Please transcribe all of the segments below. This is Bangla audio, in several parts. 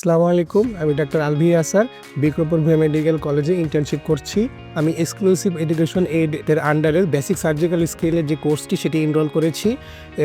আসসালামু আলাইকুম। আমি ডাক্তার আলভি আসার বিক্রমপুর মেডিকেল কলেজে ইন্টার্নশিপ করছি। আমি এক্সক্লুসিভ এডুকেশন এইড এর আন্ডারে বেসিক সার্জিক্যাল স্কিলের যে কোর্সটি সেটি এনরোল করেছি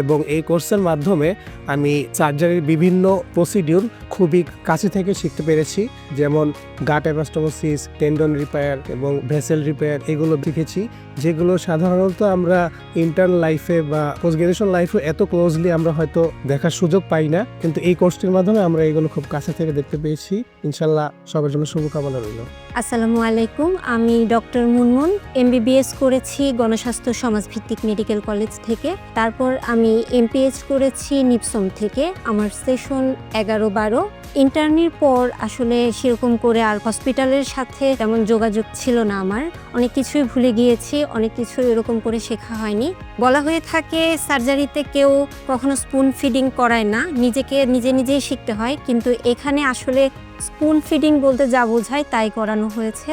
এবং এই কোর্সের মাধ্যমে আমি সার্জারির বিভিন্ন প্রসিডিউর খুবই কাছে থেকে শিখতে পেরেছি। যেমন গাট অ্যানাস্টোমোসিস, টেন্ডন রিপেয়ার এবং ভেসেল রিপেয়ার এগুলো শিখেছি, যেগুলো সাধারণত আমরা ইন্টার্ন লাইফে বা পোস্ট গ্রাজুয়েশন লাইফে এত ক্লোজলি আমরা হয়তো দেখার সুযোগ পাই না, কিন্তু এই কোর্সটির মাধ্যমে আমরা এগুলো খুব কাছে থেকে দেখতে পেয়েছি। ইনশাল্লাহ সবার জন্য শুভকামনা রইল। আসসালামু আলাইকুম। আমি ডক্টর মুনমুন MBBS করেছি গণস্বাস্থ্য সমাজভিত্তিক মেডিকেল কলেজ থেকে। তারপর আমি MPH করেছি নিপসম থেকে। আমার সেশন 11-12। ইন্টার্নির পর আসলে সেরকম করে আর হসপিটালের সাথে তেমন যোগাযোগ ছিল না আমার। অনেক কিছুই ভুলে গিয়েছি, অনেক কিছুই এরকম করে শেখা হয়নি। বলা হয়ে থাকে সার্জারিতে কেউ কখনো স্পুন ফিডিং করায় না, নিজেকে নিজেই শিখতে হয়, কিন্তু এখানে আসলে স্পুন ফিডিং বলতে যা বোঝায় তাই করানো হয়েছে।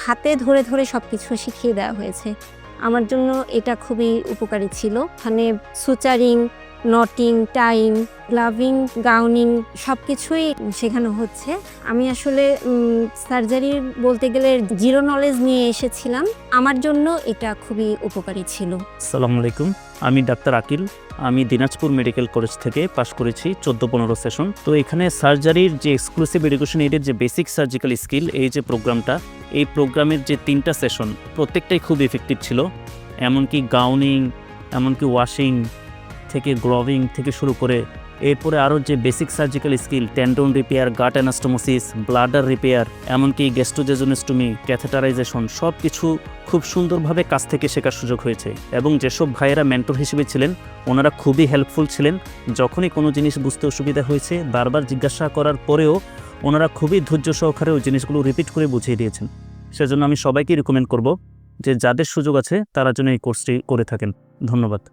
হাতে ধরে ধরে সব কিছু শিখিয়ে দেওয়া হয়েছে। আমার জন্য এটা খুবই উপকারী ছিল। এখানে সুচারিং, নটিং, টাইং, গ্লাভিং, গাউনিং সব কিছুই শেখানো হচ্ছে। আমি আসলে সার্জারি বলতে গেলে জিরো নলেজ নিয়ে এসেছিলাম। আমার জন্য এটা খুবই উপকারী ছিল। আসসালামু আলাইকুম। আমি ডাক্তার আকিল। আমি দিনাজপুর মেডিকেল কলেজ থেকে পাশ করেছি 14-15 সেশন। তো এখানে সার্জারির যে এক্সক্লুসিভ এডুকেশন এইডের যে বেসিক সার্জিক্যাল স্কিল এই যে প্রোগ্রামটা, এই প্রোগ্রামের যে 3টা সেশন প্রত্যেকটাই খুব এফেক্টিভ ছিল। এমনকি গাউনিং, এমনকি ওয়াশিং থেকে গ্লোভিং থেকে শুরু করে এরপরে আরও যে basic surgical skill, tendon repair, gut anastomosis, bladder repair, এমনকি গ্যাস্ট্রোজেজনেস্টমি, ক্যাথেটারাইজেশন সব কিছু খুব সুন্দরভাবে কাছ থেকে শেখার সুযোগ হয়েছে। এবং যেসব ভাইয়েরা মেন্টর হিসেবে ছিলেন ওনারা খুবই হেল্পফুল ছিলেন। যখনই কোনো জিনিস বুঝতে অসুবিধা হয়েছে বারবার জিজ্ঞাসা করার পরেও ওনারা খুবই ধৈর্য সহকারে ওই জিনিসগুলো রিপিট করে বুঝিয়ে দিয়েছেন। সেজন্য আমি সবাইকে রিকমেন্ড করব যে যাদের সুযোগ আছে তারা যেন এই কোর্সটি করে থাকেন। ধন্যবাদ।